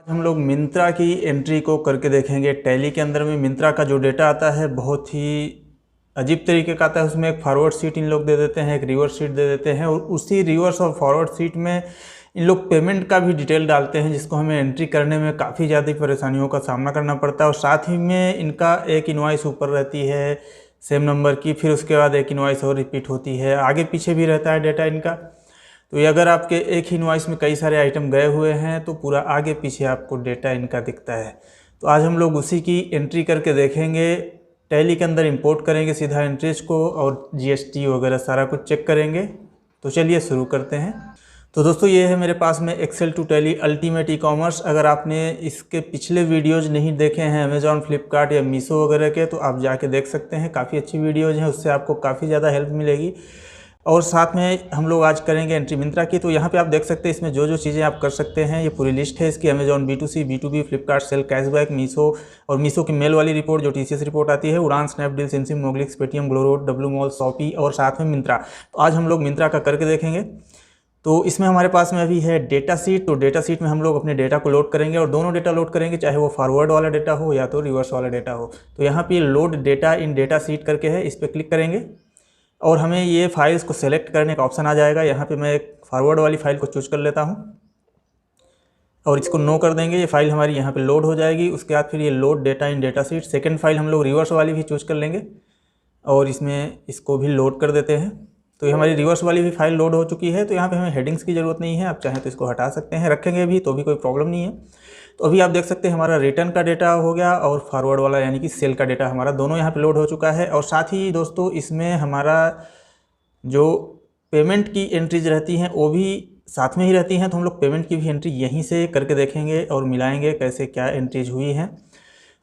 हम लोग मिंत्रा की एंट्री को करके देखेंगे। टैली के अंदर में मिंत्रा का जो डेटा आता है बहुत ही अजीब तरीके का आता है। उसमें एक फॉरवर्ड सीट इन लोग दे देते हैं, एक रिवर्स सीट दे देते हैं, और उसी रिवर्स और फॉरवर्ड सीट में इन लोग पेमेंट का भी डिटेल डालते हैं, जिसको हमें एंट्री करने में काफ़ी ज़्यादा परेशानियों का सामना करना पड़ता है। और साथ ही में इनका एक इनवॉइस ऊपर रहती है सेम नंबर की, फिर उसके बाद एक इनवॉइस और रिपीट होती है, आगे पीछे भी रहता है डेटा इनका। तो ये अगर आपके एक ही इनवॉइस में कई सारे आइटम गए हुए हैं तो पूरा आगे पीछे आपको डेटा इनका दिखता है। तो आज हम लोग उसी की एंट्री करके देखेंगे। टैली के अंदर इंपोर्ट करेंगे सीधा एंट्रीज को और जीएसटी वगैरह सारा कुछ चेक करेंगे। तो चलिए शुरू करते हैं। तो दोस्तों ये है मेरे पास में Excel to Tally ultimate e commerce. अगर आपने इसके पिछले वीडियोज नहीं देखे हैं अमेजॉन, फ्लिपकार्ट या मीशो वगैरह के, तो आप जाके देख सकते हैं। काफ़ी अच्छी वीडियोज हैं, उससे आपको काफ़ी ज़्यादा हेल्प मिलेगी। और साथ में हम लोग आज करेंगे एंट्री मिंत्रा की। तो यहाँ पे आप देख सकते हैं इसमें जो जो चीज़ें आप कर सकते हैं, ये पूरी लिस्ट है इसकी। Amazon B2C, B2B, Flipkart sale, cashback, Meesho, और मीशो की मेल वाली रिपोर्ट जो TCS रिपोर्ट आती है, Udaan, Snapdeal, SimSim, Moglix, Paytm, GlowRoad, W mall, Shopee, और साथ में मिंत्रा। तो आज हम लोग मिंत्रा का करके देखेंगे। तो इसमें हमारे पास में अभी है डेटा सीट। तो डेटा सीट में हम लोग अपने डेटा को लोड करेंगे, और दोनों डेटा लोड करेंगे, चाहे वो फॉरवर्ड वाला डेटा हो या तो रिवर्स वाला डेटा हो। तो यहाँ पे लोड डेटा इन डेटा सीट करके है, इस पर क्लिक करेंगे और हमें ये फाइल्स को सेलेक्ट करने का ऑप्शन आ जाएगा। यहाँ पे मैं एक फॉरवर्ड वाली फाइल को चूज कर लेता हूँ और इसको नो कर देंगे। ये फाइल हमारी यहाँ पे लोड हो जाएगी। उसके बाद फिर ये लोड डेटा इन डेटा सीट, सेकेंड फाइल हम लोग रिवर्स वाली भी चूज कर लेंगे और इसमें इसको भी लोड कर देते हैं। तो ये हमारी रिवर्स वाली भी फाइल लोड हो चुकी है। तो यहाँ पे हमें हेडिंग्स की ज़रूरत नहीं है, आप चाहें तो इसको हटा सकते हैं, रखेंगे भी तो भी कोई प्रॉब्लम नहीं है। तो अभी आप देख सकते हैं हमारा रिटर्न का डेटा हो गया और फॉरवर्ड वाला यानी कि सेल का डेटा हमारा दोनों यहाँ पे लोड हो चुका है। और साथ ही दोस्तों इसमें हमारा जो पेमेंट की एंट्रीज रहती हैं वो भी साथ में ही रहती हैं। तो हम लोग पेमेंट की भी एंट्री यहीं से करके देखेंगे और मिलाएंगे कैसे क्या एंट्रीज हुई हैं।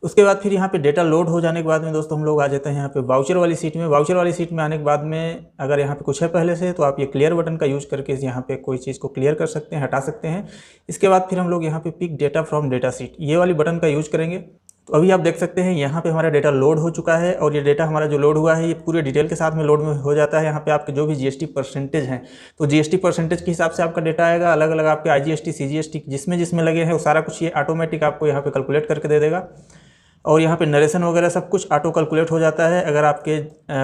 उसके बाद फिर यहाँ पे डेटा लोड हो जाने के बाद में दोस्तों हम लोग आ जाते हैं यहाँ पे वाउचर वाली सीट में। वाउचर वाली सीट में आने के बाद में अगर यहाँ पे कुछ है पहले से, तो आप ये क्लियर बटन का यूज करके यहाँ पे कोई चीज़ को क्लियर कर सकते हैं, हटा सकते हैं। इसके बाद फिर हम लोग यहाँ पे pick data from data sheet, ये वाली बटन का यूज करेंगे। तो अभी आप देख सकते हैं यहाँ पे हमारा डेटा लोड हो चुका है, और ये डेटा हमारा जो लोड हुआ है ये पूरे डिटेल के साथ में लोड में हो जाता है। यहाँ पे आपके जो भी जीएसटी परसेंटेज हैं, तो जीएसटी परसेंटेज के हिसाब से आपका डेटा आएगा। अलग अलग आपके IGST, CGST जिसमें जिसमें लगे हैं वो सारा कुछ ये ऑटोमेटिक आपको यहाँ पे कैलकुलेट करके दे देगा। और यहाँ पे नरेशन वगैरह सब कुछ ऑटो कैलकुलेट हो जाता है। अगर आपके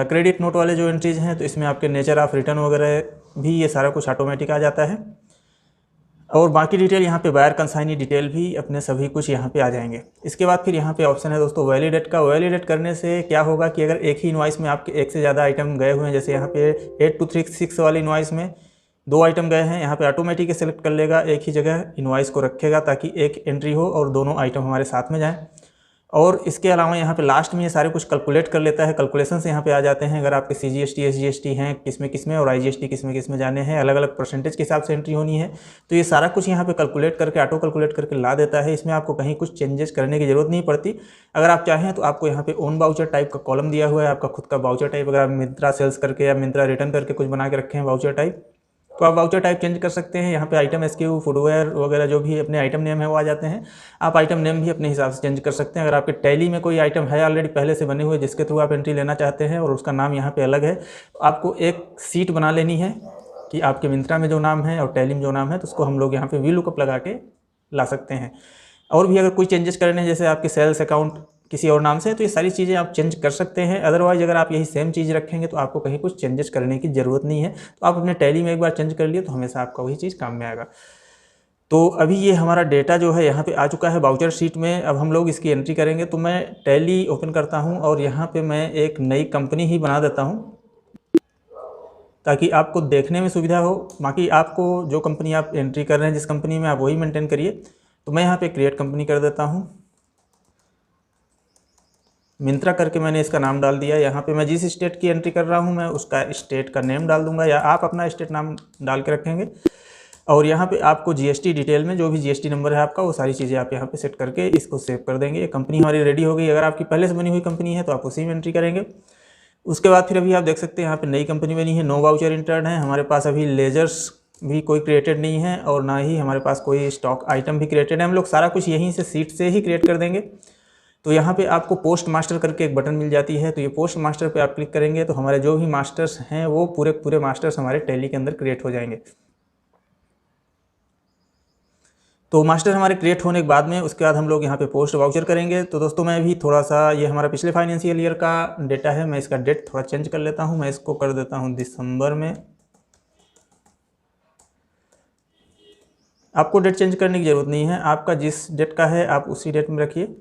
क्रेडिट नोट वाले जो एंट्रीज हैं तो इसमें आपके नेचर ऑफ रिटर्न वगैरह भी ये सारा कुछ ऑटोमेटिक आ जाता है। और बाकी डिटेल यहाँ पे बायर कंसाइनी डिटेल भी अपने सभी कुछ यहाँ पे आ जाएंगे। इसके बाद फिर यहाँ पे ऑप्शन है दोस्तों वैलिडेट का। वैलिडेट करने से क्या होगा कि अगर एक ही इनवॉइस में आपके एक से ज़्यादा आइटम गए हुए हैं, जैसे यहाँ पे 8236 वाली इनवॉइस में 2 आइटम गए हैं, यहाँ पे ऑटोमेटिक सेलेक्ट कर लेगा, एक ही जगह इनवॉइस को रखेगा ताकि एक एंट्री हो और दोनों आइटम हमारे साथ में जाएँ। और इसके अलावा यहाँ पे लास्ट में ये सारे कुछ कैलकुलेट कर लेता है। कैलकुलेशन से यहाँ पे आ जाते हैं अगर आपके CGST, SGST हैं किस में और IGST किस में जाने हैं, अलग अलग परसेंटेज के हिसाब से एंट्री होनी है। तो ये सारा कुछ यहाँ पे कैलकुलेट करके ऑटो कैलकुलेट करके ला देता है। इसमें आपको कहीं कुछ चेंजेस करने की ज़रूरत नहीं पड़ती। अगर आप चाहें तो आपको यहाँ पे ओन वाउचर टाइप का कॉलम दिया हुआ है, आपका खुद का वाउचर टाइप। अगर आप मिंत्रा सेल्स करके या मिंत्रा रिटर्न करके कुछ बना के रखे हैं वाउचर टाइप, तो आप वाउचर टाइप चेंज कर सकते हैं। यहाँ पे आइटम SKU, फुटवेयर वगैरह जो भी अपने आइटम नेम है वो आ जाते हैं। आप आइटम नेम भी अपने हिसाब से चेंज कर सकते हैं। अगर आपके टैली में कोई आइटम है ऑलरेडी पहले से बने हुए जिसके थ्रू आप एंट्री लेना चाहते हैं और उसका नाम यहाँ पे अलग है, तो आपको एक सीट बना लेनी है कि आपके मिंत्रा में जो नाम है और टैली में जो नाम है, तो उसको हम लोग यहाँ पे VLOOKUP लगा के ला सकते हैं। और भी अगर कोई चेंजेस करने हैं, जैसे आपके सेल्स अकाउंट किसी और नाम से, तो ये सारी चीज़ें आप चेंज कर सकते हैं। अदरवाइज अगर आप यही सेम चीज़ रखेंगे तो आपको कहीं कुछ चेंजेस करने की ज़रूरत नहीं है। तो आप अपने टैली में एक बार चेंज कर लिए तो हमेशा आपका वही चीज़ काम में आएगा। तो अभी ये हमारा डेटा जो है यहाँ पे आ चुका है वाउचर शीट में। अब हम लोग इसकी एंट्री करेंगे। तो मैं टैली ओपन करता हूँ और यहाँ पे मैं एक नई कंपनी ही बना देता हूँ ताकि आपको देखने में सुविधा हो। बाकी आपको जो कंपनी आप एंट्री कर रहे हैं, जिस कंपनी में, आप वही मेंटेन करिए। तो मैं यहाँ पे क्रिएट कंपनी कर देता हूँ, मिंत्रा करके मैंने इसका नाम डाल दिया। यहाँ पे मैं जिस स्टेट की एंट्री कर रहा हूँ मैं उसका स्टेट का नेम डाल दूंगा, या आप अपना स्टेट नाम डाल के रखेंगे। और यहाँ पे आपको GST डिटेल में जो भी GST नंबर है आपका, वो सारी चीज़ें आप यहाँ पे सेट करके इसको सेव कर देंगे। कंपनी हमारी रेडी हो गई। अगर आपकी पहले से बनी हुई कंपनी है तो आप उसी में एंट्री करेंगे। उसके बाद फिर अभी आप देख सकते हैं यहाँ पर नई कंपनी बनी है, नो वाउचर इंटर्ड है। हमारे पास अभी लेजर्स भी कोई क्रिएटेड नहीं है और ना ही हमारे पास कोई स्टॉक आइटम भी क्रिएटेड है। हम लोग सारा कुछ यहीं से सीट से ही क्रिएट कर देंगे। तो यहाँ पे आपको पोस्ट मास्टर करके एक बटन मिल जाती है। तो ये पोस्ट मास्टर पे आप क्लिक करेंगे तो हमारे जो भी मास्टर्स हैं वो पूरे मास्टर्स हमारे टैली के अंदर क्रिएट हो जाएंगे। तो मास्टर हमारे क्रिएट होने के बाद में उसके बाद हम लोग यहाँ पे पोस्ट वाउचर करेंगे। तो दोस्तों मैं भी थोड़ा सा, ये हमारा पिछले फाइनेंशियल ईयर का डेटा है, मैं इसका डेट थोड़ा चेंज कर लेता हूँ। मैं इसको कर देता हूँ दिसंबर में। आपको डेट चेंज करने की ज़रूरत नहीं है, आपका जिस डेट का है आप उसी डेट में रखिए।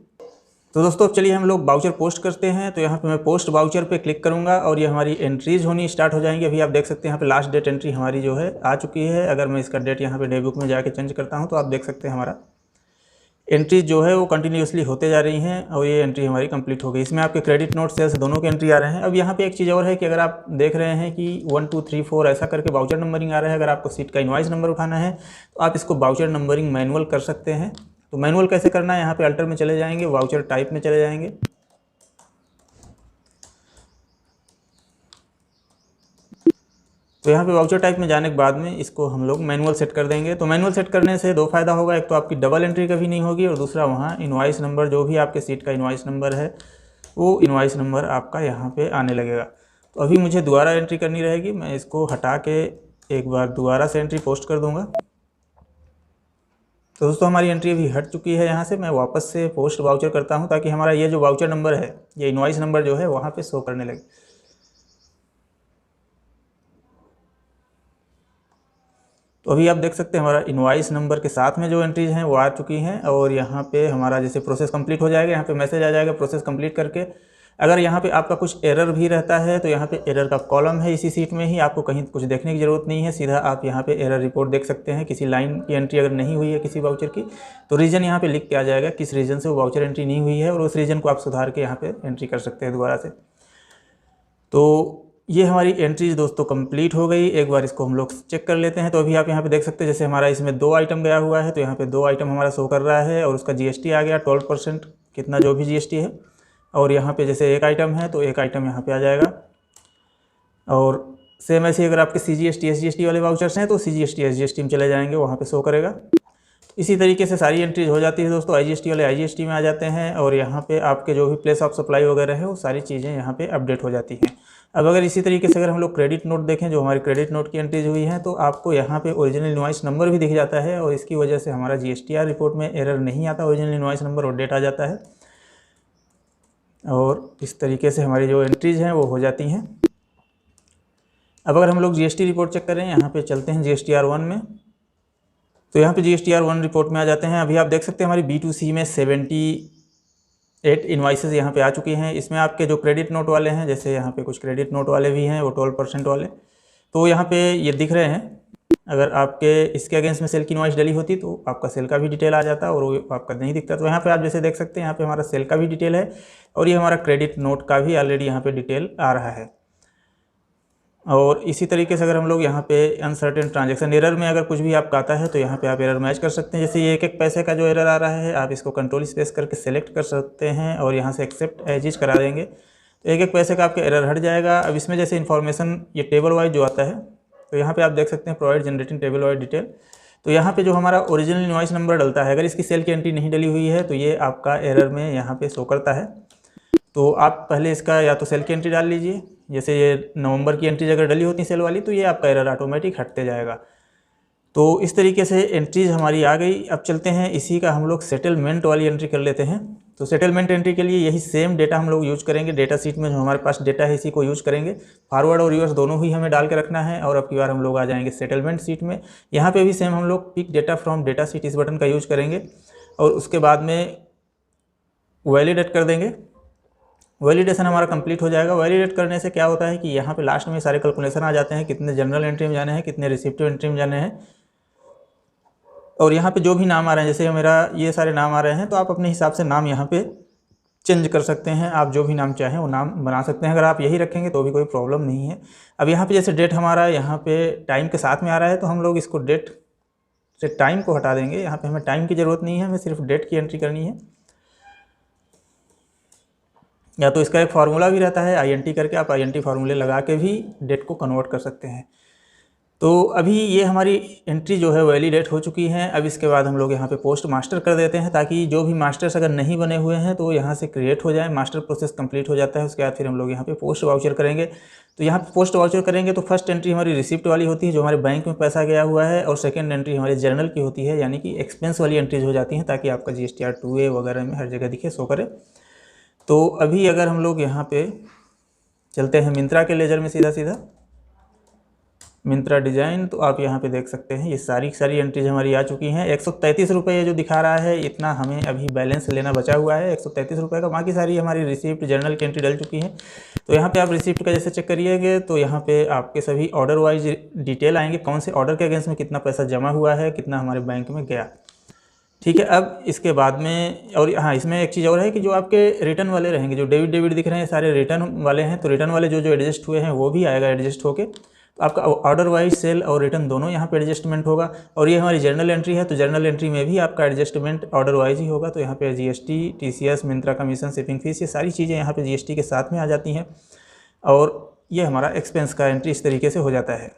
तो दोस्तों चलिए हम लोग वाउचर पोस्ट करते हैं। तो यहाँ पे मैं पोस्ट वाउचर पे क्लिक करूँगा और ये हमारी एंट्रीज होनी स्टार्ट हो जाएंगी। अभी आप देख सकते हैं यहाँ पे लास्ट डेट एंट्री हमारी जो है आ चुकी है। अगर मैं इसका डेट यहाँ पे डे बुक में जाके चेंज करता हूँ तो आप देख सकते हैं हमारा एंट्रीज जो है वो कंटिन्यूसली होते जा रही हैं और ये एंट्री हमारी कंप्लीट हो गई। इसमें आपके क्रेडिट नोट सेल्स दोनों के एंट्री आ रहे हैं। अब यहाँ पे एक चीज़ और है कि अगर आप देख रहे हैं कि 1 2 3 4 ऐसा करके वाउचर नंबरिंग आ रहा है, अगर आपको सीट का इनवॉइस नंबर उठाना है तो आप इसको वाउचर नंबरिंग मैनुअल कर सकते हैं। तो मैनुअल कैसे करना है, यहाँ पे अल्टर में चले जाएंगे, वाउचर टाइप में चले जाएंगे। तो यहाँ पे वाउचर टाइप में जाने के बाद में इसको हम लोग मैनुअल सेट कर देंगे। तो मैनुअल सेट करने से दो फायदा होगा, एक तो आपकी डबल एंट्री कभी नहीं होगी और दूसरा वहाँ इनवॉइस नंबर जो भी आपके सीट का इनवॉइस नंबर है वो इनवॉइस नंबर आपका यहाँ पे आने लगेगा। तो अभी मुझे दोबारा एंट्री करनी रहेगी, मैं इसको हटा के एक बार दोबारा से एंट्री पोस्ट कर दूँगा। तो दोस्तों हमारी एंट्री अभी हट चुकी है यहाँ से। मैं वापस से पोस्ट वाउचर करता हूँ ताकि हमारा ये जो वाउचर नंबर है, ये इनवॉइस नंबर जो है वहाँ पे शो करने लगे। तो अभी आप देख सकते हैं हमारा इनवॉइस नंबर के साथ में जो एंट्रीज हैं वो आ चुकी हैं और यहाँ पे हमारा जैसे प्रोसेस कंप्लीट हो जाएगा, यहाँ पे मैसेज आ जाएगा प्रोसेस कंप्लीट करके। अगर यहाँ पे आपका कुछ एरर भी रहता है तो यहाँ पे एरर का कॉलम है इसी सीट में ही, आपको कहीं कुछ देखने की ज़रूरत नहीं है, सीधा आप यहाँ पे एरर रिपोर्ट देख सकते हैं। किसी लाइन की एंट्री अगर नहीं हुई है किसी वाउचर की तो रीज़न यहाँ पे लिख के आ जाएगा किस रीज़न से वो वाउचर एंट्री नहीं हुई है और उस रीज़न को आप सुधार के यहाँ पे एंट्री कर सकते हैं दोबारा से। तो ये हमारी एंट्रीज दोस्तों कंप्लीट हो गई। एक बार इसको हम लोग चेक कर लेते हैं। तो अभी आप यहाँ पे देख सकते हैं जैसे हमारा इसमें 2 आइटम गया हुआ है, तो यहाँ पे 2 आइटम हमारा शो कर रहा है और उसका जीएसटी आ गया 12% कितना जो भी जीएसटी है। और यहाँ पे जैसे एक आइटम है तो एक आइटम यहाँ पे आ जाएगा। और सेम ऐसे अगर आपके CGST SGST वाले वाउचर्स हैं तो CGST SGST में चले जाएंगे, वहाँ पे शो करेगा। इसी तरीके से सारी एंट्रीज हो जाती है दोस्तों। IGST वाले IGST में आ जाते हैं और यहाँ पे आपके जो भी प्लेस ऑफ सप्लाई वगैरह है वो सारी चीज़ें यहाँ पे अपडेट हो जाती हैं। अब अगर इसी तरीके से अगर हम लोग क्रेडिट नोट देखें, जो हमारी क्रेडिट नोट की एंट्रीज हुई हैं, तो आपको यहाँ पे ओरिजिनल इनवॉइस नंबर भी दिख जाता है और इसकी वजह से हमारा GSTR रिपोर्ट में एरर नहीं आता, ओरिजिनल इनवॉइस नंबर और डेट आ जाता है। और इस तरीके से हमारी जो एंट्रीज हैं वो हो जाती हैं। अब अगर हम लोग GST रिपोर्ट चेक करें, यहाँ पे चलते हैं GSTR 1 में। तो यहाँ पे GSTR 1 रिपोर्ट में आ जाते हैं। अभी आप देख सकते हैं हमारी B2C में 78 इन्वाइसेस यहाँ पे आ चुकी हैं। इसमें आपके जो क्रेडिट नोट वाले हैं, जैसे यहाँ पे कुछ क्रेडिट नोट वाले भी हैं वो 12% वाले, तो यहाँ पे ये दिख रहे हैं। अगर आपके इसके अगेंस्ट में सेल की इनवॉइस डली होती तो आपका सेल का भी डिटेल आ जाता और वो आपका नहीं दिखता। तो यहाँ पे आप जैसे देख सकते हैं यहाँ पे हमारा सेल का भी डिटेल है और ये हमारा क्रेडिट नोट का भी ऑलरेडी यहाँ पे डिटेल आ रहा है। और इसी तरीके से अगर हम लोग यहाँ पे अनसर्टेन ट्रांजैक्शन एरर में अगर कुछ भी आपका आता है तो यहाँ पे आप एरर मैच कर सकते हैं। जैसे ये 1 पैसे का जो एरर आ रहा है, आप इसको कंट्रोल स्पेस करके सेलेक्ट कर सकते हैं और यहाँ से एक्सेप्ट एज इज करा देंगे तो 1 पैसे का आपका एरर हट जाएगा। अब इसमें जैसे इन्फॉर्मेशन ये टेबल वाइज जो आता है, तो यहाँ पर आप देख सकते हैं provide generating table wise detail. तो यहाँ पे जो हमारा ओरिजिनल इनवॉइस नंबर डलता है, अगर इसकी सेल की एंट्री नहीं डली हुई है तो ये आपका एरर में यहाँ पे शो करता है। तो आप पहले इसका या तो सेल की एंट्री डाल लीजिए, जैसे ये नवंबर की एंट्रीज अगर डली होती सेल वाली तो ये आपका एरर ऑटोमेटिक हटते जाएगा। तो इस तरीके से एंट्रीज हमारी आ गई। अब चलते हैं इसी का हम लोग सेटलमेंट वाली एंट्री कर लेते हैं। तो सेटलमेंट एंट्री के लिए यही सेम डेटा हम लोग यूज़ करेंगे। डेटा सीट में जो हमारे पास डेटा है इसी को यूज़ करेंगे। फॉरवर्ड और रिवर्स दोनों ही हमें डाल के रखना है। और अब की बार हम लोग आ जाएंगे सेटलमेंट सीट में। यहाँ पे भी सेम हम लोग pick data from data sheet इस बटन का यूज़ करेंगे और उसके बाद में वैलिडेट कर देंगे। वैलिडेशन हमारा कंप्लीट हो जाएगा। वैलिडेट करने से क्या होता है कि यहाँ पे लास्ट में सारे कैलकुलेशन आ जाते हैं, कितने जनरल एंट्री में जाने हैं, कितने रिसिप्टिव एंट्री में जाने हैं। और यहाँ पे जो भी नाम आ रहे हैं, जैसे मेरा ये सारे नाम आ रहे हैं, तो आप अपने हिसाब से नाम यहाँ पे चेंज कर सकते हैं। आप जो भी नाम चाहें वो नाम बना सकते हैं। अगर आप यही रखेंगे तो भी कोई प्रॉब्लम नहीं है। अब यहाँ पे जैसे डेट हमारा यहाँ पे टाइम के साथ में आ रहा है, तो हम लोग इसको डेट से टाइम को हटा देंगे। यहाँ पे हमें टाइम की ज़रूरत नहीं है, हमें सिर्फ डेट की एंट्री करनी है। या तो इसका एक फार्मूला भी रहता है INT करके, आप INT फार्मूले लगा के भी डेट को कन्वर्ट कर सकते हैं। तो अभी ये हमारी एंट्री जो है वैलिडेट हो चुकी है। अब इसके बाद हम लोग यहाँ पे पोस्ट मास्टर कर देते हैं, ताकि जो भी मास्टर्स अगर नहीं बने हुए हैं तो यहाँ से क्रिएट हो जाए। मास्टर प्रोसेस कंप्लीट हो जाता है, उसके बाद फिर हम लोग यहाँ पे पोस्ट वाउचर करेंगे। तो यहाँ पे पोस्ट वाउचर करेंगे तो फर्स्ट एंट्री हमारी रिसिप्ट वाली होती है, जो हमारे बैंक में पैसा गया हुआ है, और सेकेंड एंट्री हमारे जर्नल की होती है, यानी कि एक्सपेंस वाली एंट्रीज हो जाती हैं, ताकि आपका GSTR 2A वगैरह में हर जगह दिखे, शो करे। तो अभी अगर हम लोग यहाँ पे चलते हैं मिंत्रा के लेजर में, सीधा मिंत्रा डिज़ाइन, तो आप यहाँ पे देख सकते हैं ये सारी एंट्रीज हमारी आ चुकी हैं। 133 रुपये जो दिखा रहा है, इतना हमें अभी बैलेंस लेना बचा हुआ है 133 रुपये का। बाकी सारी हमारी रिसिप्ट जर्नल की एंट्री डल चुकी है। तो यहाँ पे आप रिसिप्ट का जैसे चेक करिएगा तो यहाँ पे आपके सभी ऑर्डर वाइज डिटेल आएंगे, कौन से ऑर्डर के अगेंस्ट में कितना पैसा जमा हुआ है, कितना हमारे बैंक में गया। ठीक है, अब इसके बाद में, और हाँ इसमें एक चीज़ और है कि जो आपके रिटर्न वाले रहेंगे, जो डेबिट दिख रहे हैं सारे रिटर्न वाले हैं, तो रिटर्न वाले जो एडजस्ट हुए हैं वो भी आएगा एडजस्ट होके। तो आपका ऑर्डर वाइज सेल और रिटर्न दोनों यहाँ पे एडजस्टमेंट होगा। और ये हमारी जर्नल एंट्री है, तो जर्नल एंट्री में भी आपका एडजस्टमेंट ऑर्डर वाइज ही होगा। तो यहाँ पे GST, TCS, Myntra commission, shipping fees, ये सारी चीज़ें यहाँ पे GST के साथ में आ जाती हैं। और ये हमारा एक्सपेंस का एंट्री इस तरीके से हो जाता है।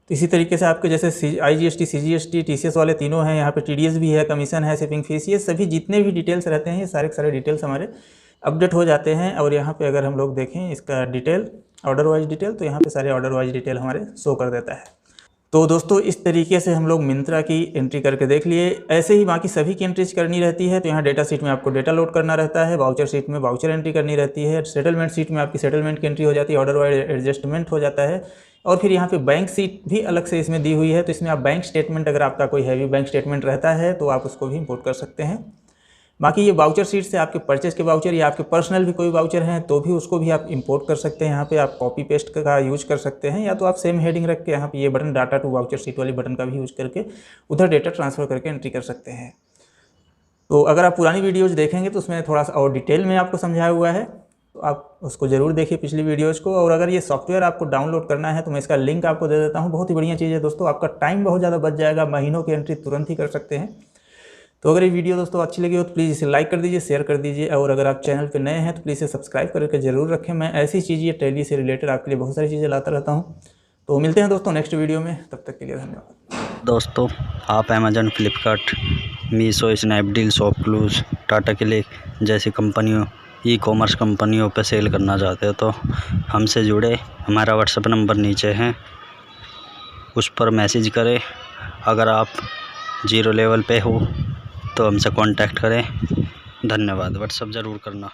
तो इसी तरीके से आपके जैसे IGST, CGST, TCS वाले तीनों हैं, यहाँ पे TDS भी है, कमीशन है, शिपिंग फीस, ये सभी जितने भी डिटेल्स रहते हैं ये सारे के सारे डिटेल्स हमारे अपडेट हो जाते हैं। और यहाँ पे अगर हम लोग देखें इसका डिटेल, ऑर्डर वाइज डिटेल, तो यहाँ पे सारे ऑर्डर वाइज डिटेल हमारे शो कर देता है। तो दोस्तों इस तरीके से हम लोग मिंत्रा की एंट्री करके देख लिए। ऐसे ही बाकी सभी की एंट्रीज करनी रहती है। तो यहाँ डेटा शीट में आपको डेटा लोड करना रहता है, वाउचर शीट में वाउचर एंट्री करनी रहती है, सेटलमेंट शीट में आपकी सेटलमेंट की एंट्री हो जाती है, ऑर्डर वाइज एडजस्टमेंट हो जाता है। और फिर यहाँ पे बैंक शीट भी अलग से इसमें दी हुई है। तो इसमें आप बैंक स्टेटमेंट, अगर आपका कोई हैवी बैंक स्टेटमेंट रहता है तो आप उसको भी इंपोर्ट कर सकते हैं। बाकी ये वाउचर शीट से आपके परचेज के वाउचर या आपके पर्सनल भी कोई वाउचर हैं तो भी उसको भी आप इंपोर्ट कर सकते हैं। यहाँ पे आप कॉपी पेस्ट का यूज कर सकते हैं, या तो आप सेम हेडिंग रख के यहाँ पे ये button data to voucher sheet वाली बटन का भी यूज करके उधर डेटा ट्रांसफ़र करके एंट्री कर सकते हैं। तो अगर आप पुरानी वीडियोज़ देखेंगे तो उसमें थोड़ा सा और डिटेल में आपको समझाया हुआ है, तो आप उसको ज़रूर देखिए पिछली वीडियोज़ को। और अगर ये सॉफ्टवेयर आपको डाउनलोड करना है तो मैं इसका लिंक आपको दे देता हूँ। बहुत ही बढ़िया चीज़ है दोस्तों, आपका टाइम बहुत ज़्यादा बच जाएगा, महीनों की एंट्री तुरंत ही कर सकते हैं। तो अगर ये वीडियो दोस्तों अच्छी लगी हो तो प्लीज़ इसे लाइक कर दीजिए, शेयर कर दीजिए, और अगर आप चैनल पे नए हैं तो प्लीज़ इसे सब्सक्राइब करके ज़रूर रखें। मैं ऐसी चीज़ें टैली से रिलेटेड आपके लिए बहुत सारी चीज़ें लाता रहता हूँ। तो मिलते हैं दोस्तों नेक्स्ट वीडियो में, तब तक के लिए धन्यवाद। दोस्तों आप Amazon, Flipkart, Meesho, Snapdeal, ShopClues, Tata click जैसी कंपनियों, ई-कॉमर्स कंपनियों पर सेल करना चाहते हो तो हमसे जुड़े। हमारा व्हाट्सएप नंबर नीचे है, उस पर मैसेज करें। अगर आप 0 लेवल पे हो तो हमसे कांटेक्ट करें। धन्यवाद। व्हाट्सएप ज़रूर करना।